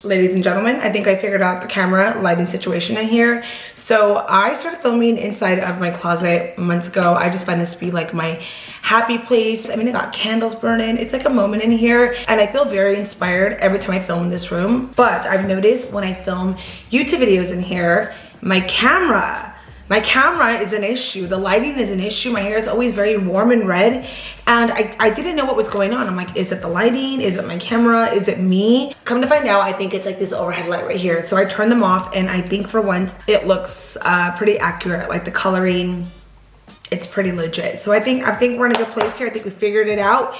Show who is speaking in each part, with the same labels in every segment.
Speaker 1: Ladies and gentlemen, I think I figured out the camera lighting situation in here. So I started filming inside of my closet months ago. I just find this to be like my happy place. I mean, I got candles burning. It's like a moment in here, and I feel very inspired every time I film in this room. But I've noticed when I film YouTube videos in here, my camera is an issue. The lighting is an issue. My hair is always very warm and red, and I didn't know what was going on. I'm like, is it the lighting? Is it my camera? Is it me? Come to find out, I think it's like this overhead light right here. So I turned them off, and I think for once it looks pretty accurate. Like the coloring, it's pretty legit. So I think we're in a good place here. I think we figured it out.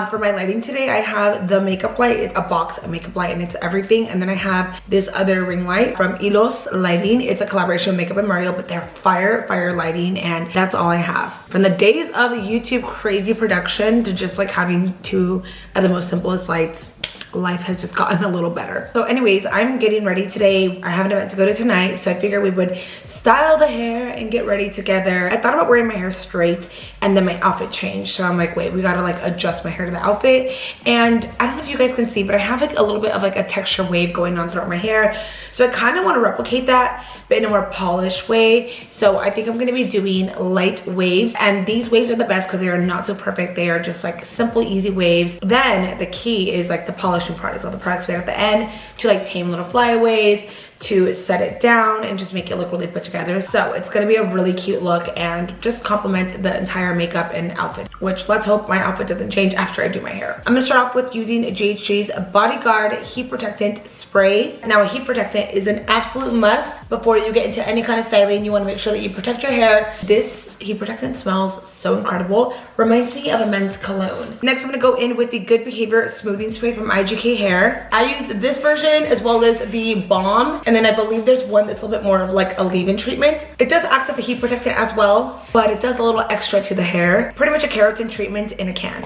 Speaker 1: For my lighting today, I have the makeup light. It's a box of makeup light, and it's everything. And then I have this other ring light from Ilios Lighting. It's a collaboration with Makeup and Mario, but they're fire lighting, and that's all I have. From the days of YouTube crazy production to just like having two of the most simplest lights, life has just gotten a little better. So anyways, I'm getting ready today. I have an event to go to tonight, so I figured we would style the hair and get ready together. I thought about wearing my hair straight, and then my outfit changed. So I'm like, wait, we gotta like adjust my hair to the outfit. And I don't know if you guys can see, but I have like a little bit of like a texture wave going on throughout my hair. So I kind of want to replicate that, but in a more polished way. So I think I'm gonna be doing light waves, and these waves are the best because they are not so perfect. They are just like simple, easy waves. Then the key is like the polishing products, all the products we have at the end to like tame little flyaways, to set it down and just make it look really put together. So it's gonna be a really cute look and just complement the entire makeup and outfit, which let's hope my outfit doesn't change after I do my hair. I'm gonna start off with using GHD's Body Guard Heat Protectant Spray. Now a heat protectant is an absolute must before you get into any kind of styling. You wanna make sure that you protect your hair. This heat protectant smells so incredible. Reminds me of a men's cologne. Next, I'm gonna go in with the Good Behavior Smoothing Spray from IGK Hair. I use this version as well as the Balm, and then I believe there's one that's a little bit more of like a leave-in treatment. It does act as a heat protectant as well, but it does a little extra to the hair. Pretty much a keratin treatment in a can.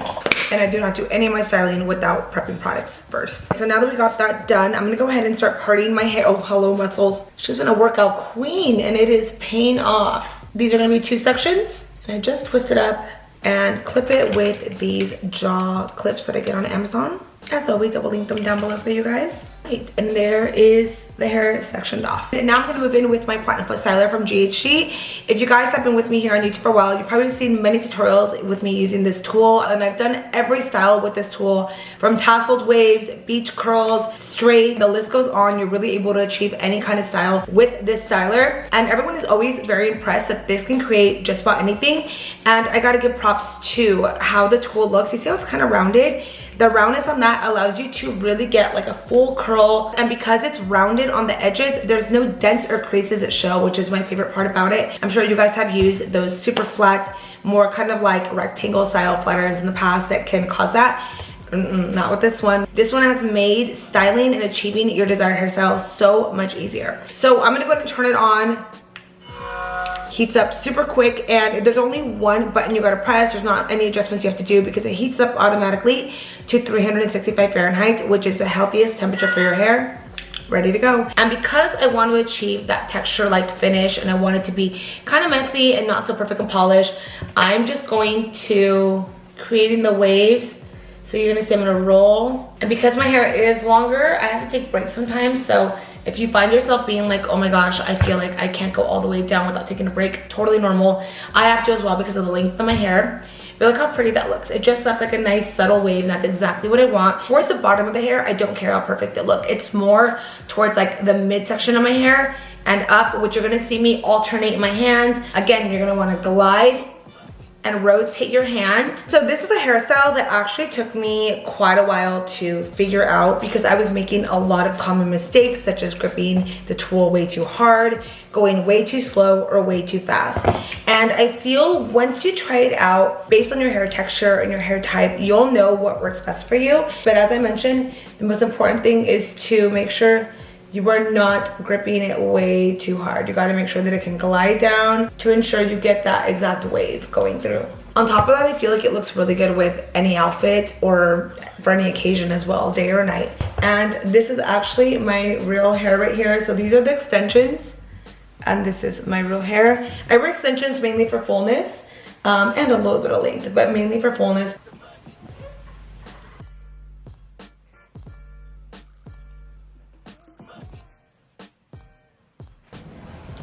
Speaker 1: And I do not do any of my styling without prepping products first. So now that we got that done, I'm gonna go ahead and start parting my hair. Oh, hello muscles. She's been a workout queen, and it is paying off. These are gonna be 2 sections, and I just twist it up and clip it with these jaw clips that I get on Amazon. As always, I will link them down below for you guys. Right, and there is the hair sectioned off. And now I'm gonna move in with my Platinum Styler from GHD. If you guys have been with me here on YouTube for a while, you've probably seen many tutorials with me using this tool, and I've done every style with this tool, from tasseled waves, beach curls, straight, the list goes on. You're really able to achieve any kind of style with this styler, and everyone is always very impressed that this can create just about anything. And I gotta give props to how the tool looks. You see how it's kind of rounded? The roundness on that allows you to really get like a full curl, and because it's rounded on the edges, there's no dents or creases that show, which is my favorite part about it. I'm sure you guys have used those super flat, more kind of like rectangle style flat irons in the past that can cause that. Not with this one. This one has made styling and achieving your desired hairstyle so much easier. So I'm gonna go ahead and turn it on. Heats up super quick, and there's only one button you gotta press. There's not any adjustments you have to do because it heats up automatically to 365 Fahrenheit, which is the healthiest temperature for your hair. Ready to go. And because I want to achieve that texture-like finish, and I want it to be kind of messy and not so perfect and polished, I'm just going to creating the waves. So you're gonna see I'm gonna roll. And because my hair is longer, I have to take breaks sometimes. So if you find yourself being like, oh my gosh, I feel like I can't go all the way down without taking a break, totally normal. I have to as well because of the length of my hair. But look how pretty that looks. It just left like a nice subtle wave, and that's exactly what I want. Towards the bottom of the hair, I don't care how perfect it looks. It's more towards like the midsection of my hair and up, which you're gonna see me alternate my hands. Again, you're gonna wanna glide and rotate your hand. So this is a hairstyle that actually took me quite a while to figure out because I was making a lot of common mistakes, such as gripping the tool way too hard, going way too slow, or way too fast. And I feel once you try it out, based on your hair texture and your hair type, you'll know what works best for you. But as I mentioned, the most important thing is to make sure you are not gripping it way too hard. You gotta make sure that it can glide down to ensure you get that exact wave going through. On top of that, I feel like it looks really good with any outfit or for any occasion as well, day or night. And this is actually my real hair right here. So these are the extensions, and this is my real hair. I wear extensions mainly for fullness and a little bit of length, but mainly for fullness.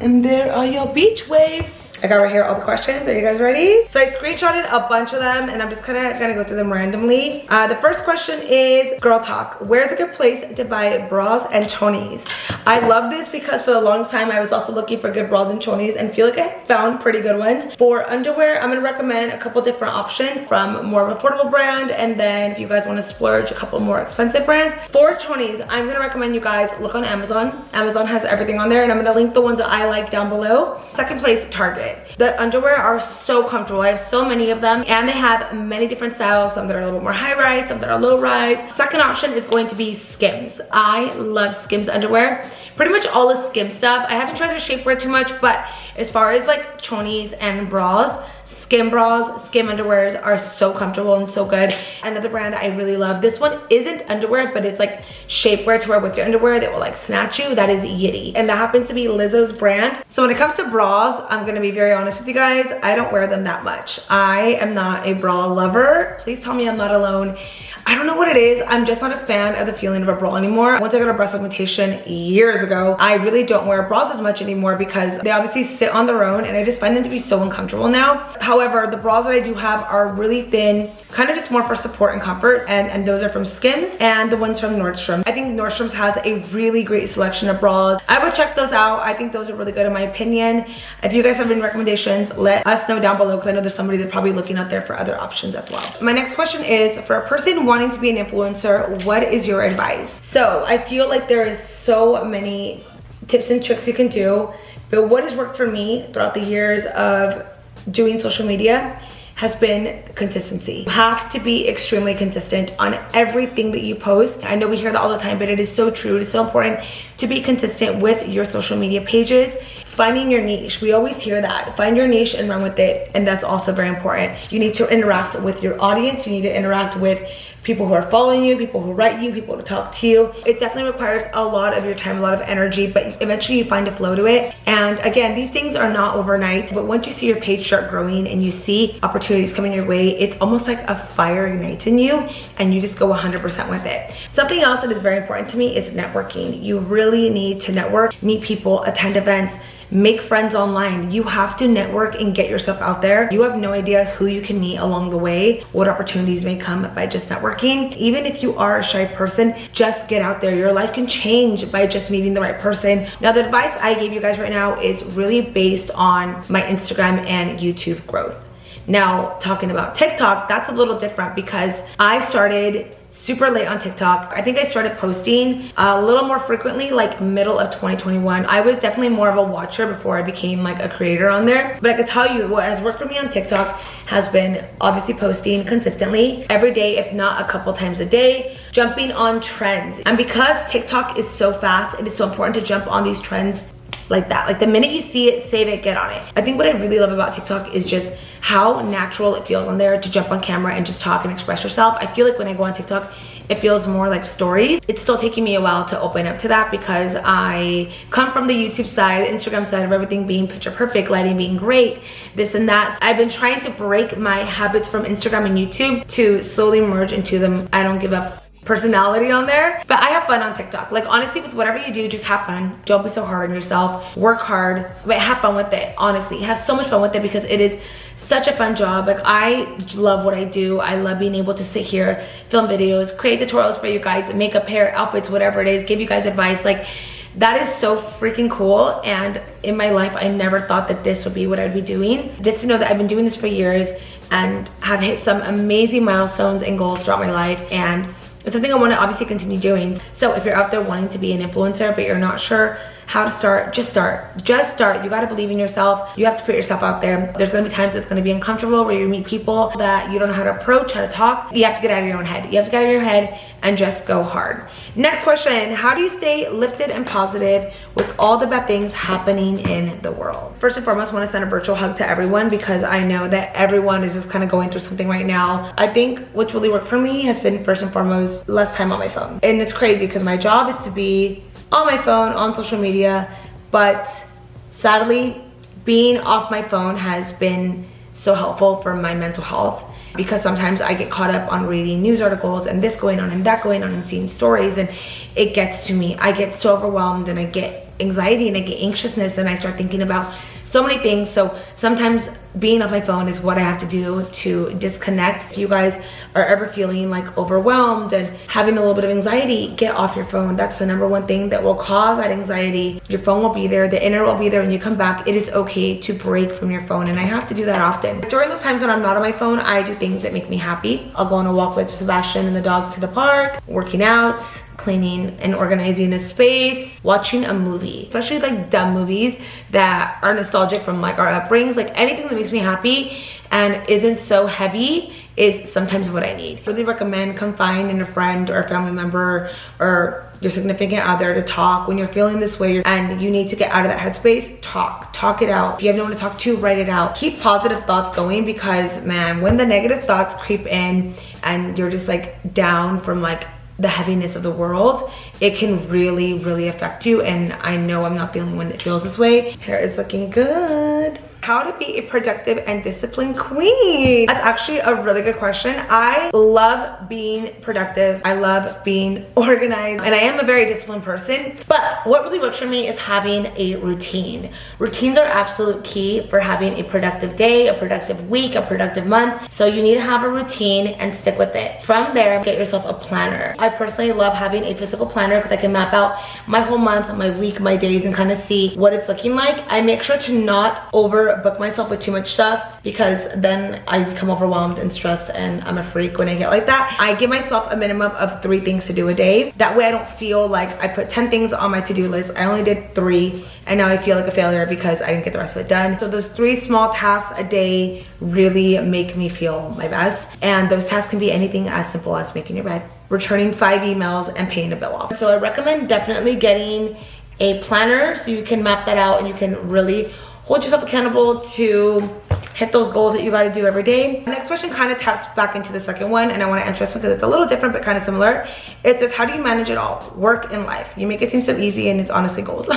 Speaker 1: And there are your beach waves. I got right here all the questions. Are you guys ready? So I screenshotted a bunch of them and I'm just kind of gonna go through them randomly. The first question is girl talk. Where's a good place to buy bras and chonies? I love this because for the longest time I was also looking for good bras and chonies and feel like I found pretty good ones. For underwear, I'm gonna recommend a couple different options from more of an affordable brand, and then if you guys want to splurge, a couple more expensive brands. For chonies, I'm gonna recommend you guys look on Amazon. Amazon has everything on there and I'm gonna link the ones that I like down below. Second place, Target. The underwear are so comfortable. I have so many of them and they have many different styles, some that are a little bit more high rise, some that are low rise. Second option is going to be Skims. I love Skims underwear. Pretty much all the Skims stuff. I haven't tried their shapewear too much, but as far as like chonies and bras, Skim bras, Skim underwears are so comfortable and so good. Another brand I really love, this one isn't underwear, but it's like shapewear to wear with your underwear that will like snatch you. That is Yitty, and that happens to be Lizzo's brand. So when it comes to bras, I'm gonna be very honest with you guys, I don't wear them that much. I am not a bra lover. Please tell me I'm not alone. I don't know what it is. I'm just not a fan of the feeling of a bra anymore. Once I got a breast augmentation years ago, I really don't wear bras as much anymore because they obviously sit on their own and I just find them to be so uncomfortable now. However, the bras that I do have are really thin, kind of just more for support and comfort, and those are from Skims and the ones from Nordstroms. I think Nordstroms has a really great selection of bras. I would check those out. I think those are really good in my opinion. If you guys have any recommendations, let us know down below because I know there's somebody that's probably looking out there for other options as well. My next question is, for a person wanting to be an influencer, what is your advice? So I feel like there is so many tips and tricks you can do, but what has worked for me throughout the years of doing social media has been consistency. You have to be extremely consistent on everything that you post. I know we hear that all the time, but it is so true. It is so important to be consistent with your social media pages. Finding your niche, we always hear that. Find your niche and run with it, and that's also very important. You need to interact with your audience. You need to interact with people who are following you, people who write you, people to talk to you. It definitely requires a lot of your time, a lot of energy, but eventually you find a flow to it. And again, these things are not overnight, but once you see your page start growing and you see opportunities coming your way, it's almost like a fire ignites in you and you just go 100% with it. Something else that is very important to me is networking. You really need to network, meet people, attend events, make friends online. You have to network and get yourself out there. You have no idea who you can meet along the way, what opportunities may come by just networking. Even if you are a shy person, just get out there. Your life can change by just meeting the right person. Now, the advice I gave you guys right now is really based on my Instagram and YouTube growth. Now, talking about TikTok, that's a little different because I started super late on TikTok. I think I started posting a little more frequently like middle of 2021. I was definitely more of a watcher before I became like a creator on there. But I could tell you what has worked for me on TikTok has been obviously posting consistently every day, if not a couple times a day, jumping on trends. And because TikTok is so fast, it is so important to jump on these trends like that. Like the minute you see it, save it, get on it. I think what I really love about TikTok is just how natural it feels on there to jump on camera and just talk and express yourself. I feel like when I go on TikTok, it feels more like stories. It's still taking me a while to open up to that because I come from the YouTube side, Instagram side of everything being picture perfect, lighting being great, this and that. I've been trying to break my habits from Instagram and YouTube to slowly merge into them. I don't give up personality on there, but I have fun on TikTok. Like honestly, with whatever you do, just have fun. Don't be so hard on yourself. Work hard, but have fun with it. Honestly, have so much fun with it because it is such a fun job. Like I love what I do. I love being able to sit here, film videos, create tutorials for you guys, makeup, hair, outfits, whatever it is, give you guys advice. Like that is so freaking cool. And in my life, I never thought that this would be what I'd be doing. Just to know that I've been doing this for years and have hit some amazing milestones and goals throughout my life, and it's something I want to obviously continue doing. So if you're out there wanting to be an influencer, but you're not sure how to start, just start. Just start. You got to believe in yourself. You have to put yourself out there. There's going to be times it's going to be uncomfortable where you meet people that you don't know how to approach, how to talk. You have to get out of your own head. You have to get out of your head and just go hard. Next question, how do you stay lifted and positive with all the bad things happening in the world? First and foremost, I want to send a virtual hug to everyone because I know that everyone is just kind of going through something right now. I think what's really worked for me has been first and foremost, less time on my phone. And it's crazy because my job is to be on my phone, on social media, but sadly, being off my phone has been so helpful for my mental health, because sometimes I get caught up on reading news articles and this going on and that going on and seeing stories, and it gets to me. I get so overwhelmed and I get anxiety and I get anxiousness and I start thinking about so many things. So sometimes being off my phone is what I have to do to disconnect. If you guys are ever feeling like overwhelmed and having a little bit of anxiety, get off your phone. That's the #1 thing that will cause that anxiety. Your phone will be there, the internet will be there when you come back. It is okay to break from your phone, and I have to do that often. During those times when I'm not on my phone, I do things that make me happy. I'll go on a walk with Sebastian and the dogs to the park, working out, cleaning and organizing a space, watching a movie, especially like dumb movies that are nostalgic from like our upbringings. Like anything that makes me happy and isn't so heavy is sometimes what I need. I really recommend confiding in a friend or a family member or your significant other to talk when you're feeling this way and you need to get out of that headspace. Talk it out. If you have no one to talk to, write it out. Keep positive thoughts going, because man, when the negative thoughts creep in and you're just like down from like the heaviness of the world, it can really affect you. And I know I'm not the only one that feels this way. Hair is looking good. How to be a productive and disciplined queen? That's actually a really good question. I love being productive. I love being organized, and I am a very disciplined person. But what really works for me is having a routine. Routines are absolute key for having a productive day, a productive week, a productive month. So you need to have a routine and stick with it. From there, get yourself a planner. I personally love having a physical planner because I can map out my whole month, my week, my days, and kind of see what it's looking like. I make sure to not overbook myself with too much stuff, because then I become overwhelmed and stressed, and I'm a freak when I get like that. I give myself a minimum of 3 things to do a day. That way I don't feel like I put 10 things on my to-do list. I only did 3 and now I feel like a failure because I didn't get the rest of it done. So those 3 small tasks a day really make me feel my best. And those tasks can be anything as simple as making your bed, returning 5 emails, and paying a bill off. So I recommend definitely getting a planner so you can map that out and you can really hold yourself accountable to hit those goals that you got to do every day. The next question kind of taps back into the second one, and I want to answer this one because it's a little different but kind of similar. It says, how do you manage it all, work and life? You make it seem so easy, and it's honestly goals.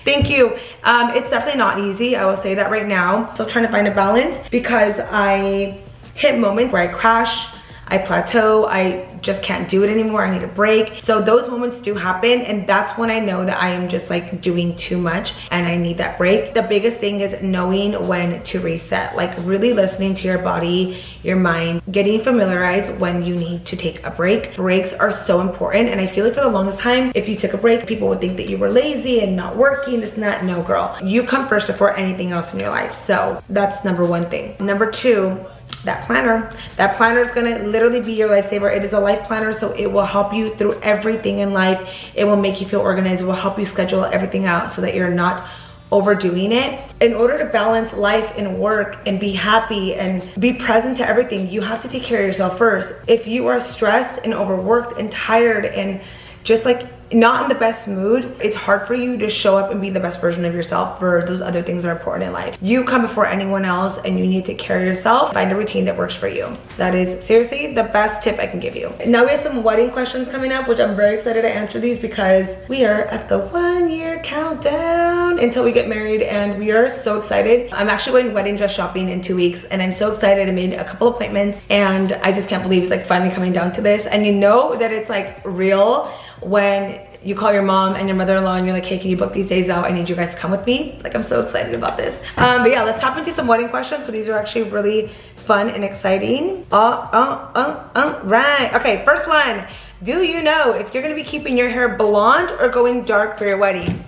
Speaker 1: Thank you. It's definitely not easy. I will say that right now. Still trying to find a balance, because I hit moments where I crash, I plateau, I just can't do it anymore, I need a break. So those moments do happen, and that's when I know that I am just like doing too much and I need that break. The biggest thing is knowing when to reset, like really listening to your body, your mind, getting familiarized when you need to take a break. Breaks are so important, and I feel like for the longest time, if you took a break, people would think that you were lazy and not working, this and that. No girl, you come first before anything else in your life. So that's #1 thing. #2, that planner. That planner is gonna literally be your lifesaver. It is a life planner, so it will help you through everything in life. It will make you feel organized. It will help you schedule everything out so that you're not overdoing it. In order to balance life and work and be happy and be present to everything, you have to take care of yourself first. If you are stressed and overworked and tired and just like not in the best mood, it's hard for you to show up and be the best version of yourself for those other things that are important in life. You come before anyone else, and you need to take care of yourself. Find a routine that works for you. That is seriously the best tip I can give you. Now we have some wedding questions coming up, which I'm very excited to answer these because we are at the 1-year countdown until we get married, and we are so excited. I'm actually going wedding dress shopping in 2 weeks, and I'm so excited. I made a couple appointments, and I just can't believe it's like finally coming down to this. And you know that it's like real when you call your mom and your mother-in-law and you're like, hey, can you book these days out? I need you guys to come with me. Like, I'm so excited about this. But yeah, let's hop into some wedding questions because these are actually really fun and exciting. Right. Okay, first one. Do you know if you're gonna be keeping your hair blonde or going dark for your wedding?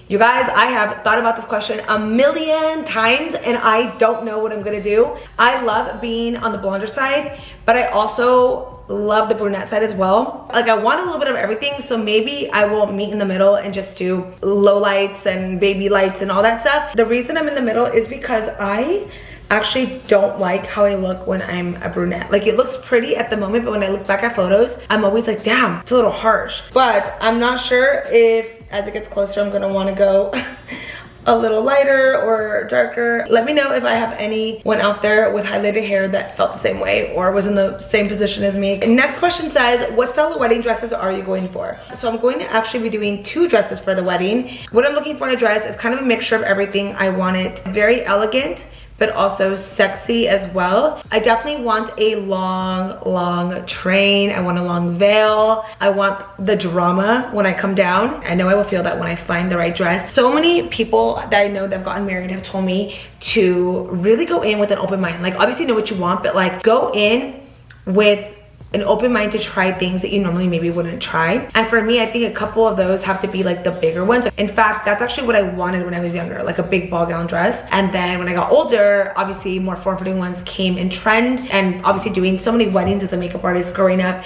Speaker 1: You guys, I have thought about this question a million times and I don't know what I'm gonna do. I love being on the blonder side, but I also love the brunette side as well. Like, I want a little bit of everything, so maybe I will meet in the middle and just do low lights and baby lights and all that stuff. The reason I'm in the middle is because I actually don't like how I look when I'm a brunette. Like, it looks pretty at the moment, but when I look back at photos, I'm always like, damn, it's a little harsh. But I'm not sure if as it gets closer, I'm gonna wanna go a little lighter or darker. Let me know if I have anyone out there with highlighted hair that felt the same way or was in the same position as me. Next question says, what style of wedding dresses are you going for? So I'm going to actually be doing 2 dresses for the wedding. What I'm looking for in a dress is kind of a mixture of everything. I want it very elegant, but also sexy as well. I definitely want a long train. I want a long veil. I want the drama when I come down. I know I will feel that when I find the right dress. So many people that I know that have gotten married have told me to really go in with an open mind. Like, obviously know what you want, but like go in with an open mind to try things that you normally maybe wouldn't try. And for me, I think a couple of those have to be like the bigger ones. In fact, that's actually what I wanted when I was younger, like a big ball gown dress. And then when I got older, obviously more form-fitting ones came in trend. And obviously doing so many weddings as a makeup artist growing up,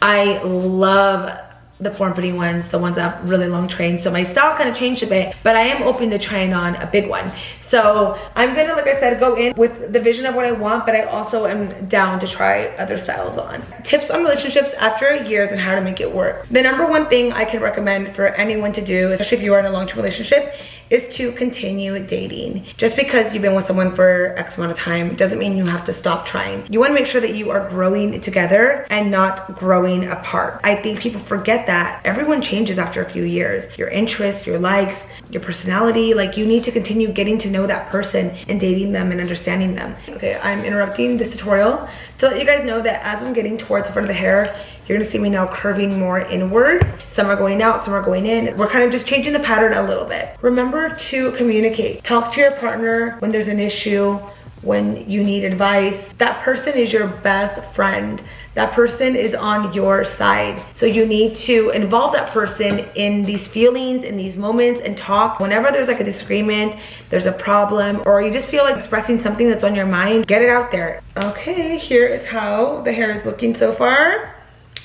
Speaker 1: I love the form-fitting ones, the ones that have really long trains. So my style kind of changed a bit, but I am open to trying on a big one. So I'm gonna, like I said, go in with the vision of what I want, but I also am down to try other styles on. Tips on relationships after years and how to make it work. The number one thing I can recommend for anyone to do, especially if you are in a long-term relationship, is to continue dating. Just because you've been with someone for X amount of time doesn't mean you have to stop trying. You wanna make sure that you are growing together and not growing apart. I think people forget that everyone changes after a few years. Your interests, your likes, your personality, like you need to continue getting to know that person and dating them and understanding them. Okay, I'm interrupting this tutorial to let you guys know that as I'm getting towards the front of the hair, you're gonna see me now curving more inward. Some are going out, some are going in. We're kind of just changing the pattern a little bit. Remember to communicate. Talk to your partner when there's an issue, when you need advice. That person is your best friend. That person is on your side. So you need to involve that person in these feelings, in these moments, and talk. Whenever there's like a disagreement, there's a problem, or you just feel like expressing something that's on your mind, get it out there. Okay, here is how the hair is looking so far.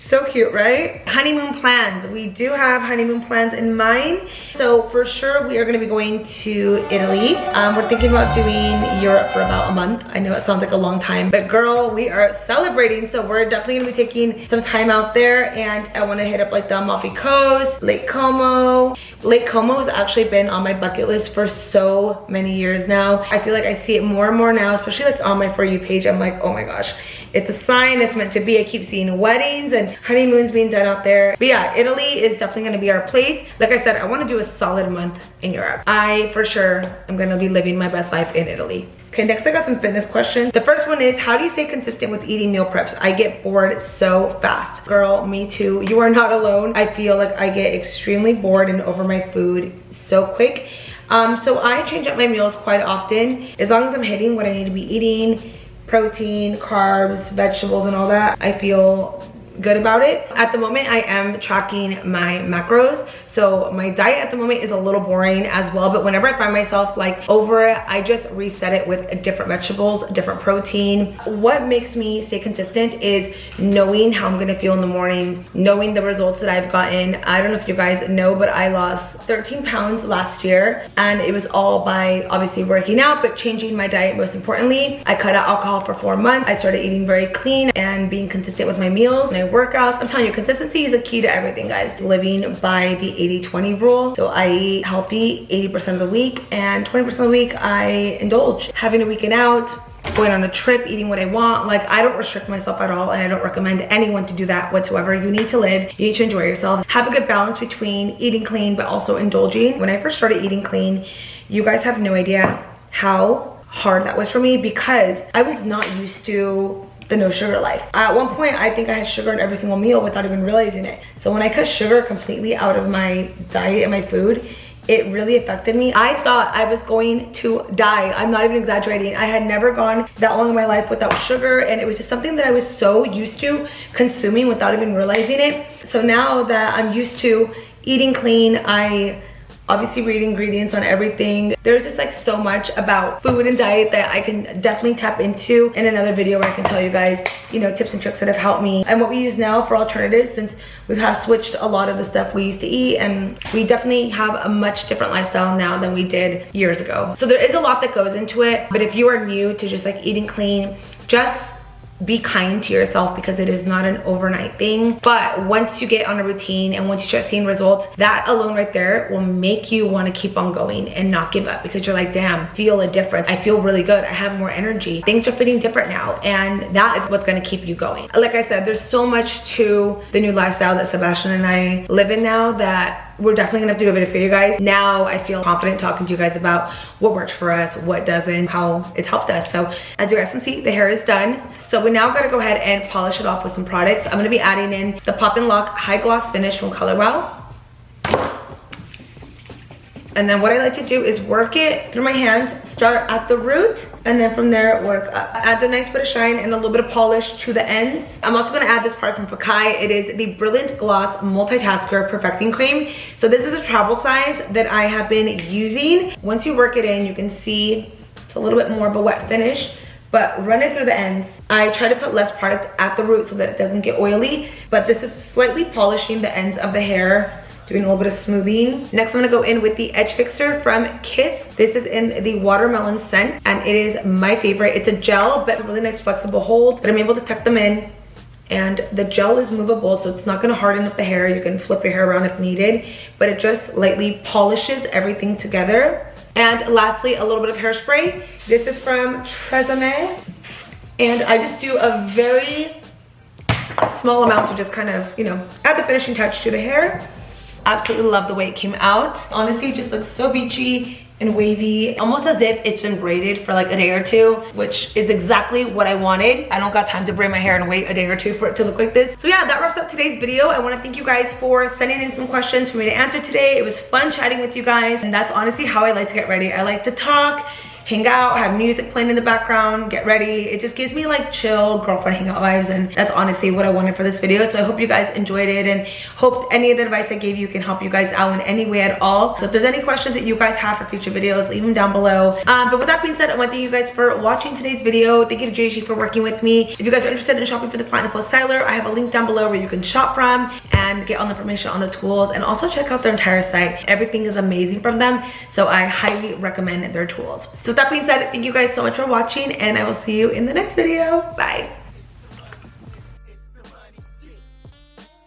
Speaker 1: So cute, right? Honeymoon plans. We do have honeymoon plans in mind. So for sure, we are gonna be going to Italy. We're thinking about doing Europe for about a month. I know it sounds like a long time, but girl, we are celebrating. So we're definitely gonna be taking some time out there, and I wanna hit up like the Amalfi Coast, Lake Como. Lake Como has actually been on my bucket list for so many years now. I feel like I see it more and more now, especially like on my For You page. I'm like, oh my gosh, it's a sign, it's meant to be. I keep seeing weddings and honeymoons being done out there. But yeah, Italy is definitely gonna be our place. Like I said, I wanna do a solid month in Europe. I, for sure, am gonna be living my best life in Italy. Okay, next I got some fitness questions. The first one is, how do you stay consistent with eating meal preps? I get bored so fast. Girl, me too. You are not alone. I feel like I get extremely bored and over my food so quick. So I change up my meals quite often. As long as I'm hitting what I need to be eating, protein, carbs, vegetables, and all that, I feel good about it. At the moment, I am tracking my macros. So my diet at the moment is a little boring as well, but whenever I find myself like over it, I just reset it with different vegetables, different protein. What makes me stay consistent is knowing how I'm gonna feel in the morning, knowing the results that I've gotten. I don't know if you guys know, but I lost 13 pounds last year, and it was all by obviously working out, but changing my diet most importantly. I cut out alcohol for 4 months. I started eating very clean and being consistent with my meals, my workouts. I'm telling you, consistency is a key to everything, guys. Living by the 80-20 rule. So I eat healthy 80% of the week, and 20% of the week I indulge. Having a weekend out, going on a trip, eating what I want. Like, I don't restrict myself at all, and I don't recommend anyone to do that whatsoever. You need to live, you need to enjoy yourselves. Have a good balance between eating clean but also indulging. When I first started eating clean, you guys have no idea how hard that was for me, because I was not used to the no sugar life. At one point, I think I had sugar in every single meal without even realizing it. So when I cut sugar completely out of my diet and my food, it really affected me. I thought I was going to die. I'm not even exaggerating. I had never gone that long in my life without sugar, and it was just something that I was so used to consuming without even realizing it. So now that I'm used to eating clean, I obviously read ingredients on everything. There's just like so much about food and diet that I can definitely tap into in another video where I can tell you guys, you know, tips and tricks that have helped me and what we use now for alternatives, since we have switched a lot of the stuff we used to eat, and we definitely have a much different lifestyle now than we did years ago. So there is a lot that goes into it, but if you are new to just like eating clean, just be kind to yourself, because it is not an overnight thing. But once you get on a routine and once you start seeing results, that alone right there will make you want to keep on going and not give up, because you're like, damn, feel a difference. I feel really good. I have more energy. Things are fitting different now, and that is what's going to keep you going. Like I said, there's so much to the new lifestyle that Sebastian and I live in now that we're definitely gonna have to do a video for you guys. Now I feel confident talking to you guys about what works for us, what doesn't, how it's helped us. So as you guys can see, the hair is done. So we now gotta go ahead and polish it off with some products. I'm gonna be adding in the Pop and Lock High Gloss Finish from Color Wow. And then what I like to do is work it through my hands, start at the root, and then from there work up. Adds a nice bit of shine and a little bit of polish to the ends. I'm also gonna add this product from Fekkai. It is the Brillant Gloss Multitasker Perfecting Cream. So this is a travel size that I have been using. Once you work it in, you can see it's a little bit more of a wet finish, but run it through the ends. I try to put less product at the root so that it doesn't get oily, but this is slightly polishing the ends of the hair, doing a little bit of smoothing. Next, I'm gonna go in with the Edge Fixer from Kiss. This is in the watermelon scent, and it is my favorite. It's a gel, but a really nice flexible hold, but I'm able to tuck them in, and the gel is movable, so it's not gonna harden up the hair. You can flip your hair around if needed, but it just lightly polishes everything together. And lastly, a little bit of hairspray. This is from Tresame, and I just do a very small amount to just kind of, you know, add the finishing touch to the hair. Absolutely love the way it came out. Honestly, it just looks so beachy and wavy, almost as if it's been braided for like a day or two, which is exactly what I wanted. I don't got time to braid my hair and wait a day or two for it to look like this. So yeah, that wraps up today's video. I want to thank you guys for sending in some questions for me to answer today. It was fun chatting with you guys, and that's honestly how I like to get ready. I like to talk, hang out, have music playing in the background, get ready. It just gives me like chill girlfriend hangout vibes, and that's honestly what I wanted for this video. So I hope you guys enjoyed it, and hope any of the advice I gave you can help you guys out in any way at all. So if there's any questions that you guys have for future videos, leave them down below. But with that being said, I want to thank you guys for watching today's video. Thank you to GHD for working with me. If you guys are interested in shopping for the Platinum Styler, I have a link down below where you can shop from and get all the information on the tools, and also check out their entire site. Everything is amazing from them, so I highly recommend their tools. So with that being said, thank you guys so much for watching, and I will see you in the next video. Bye.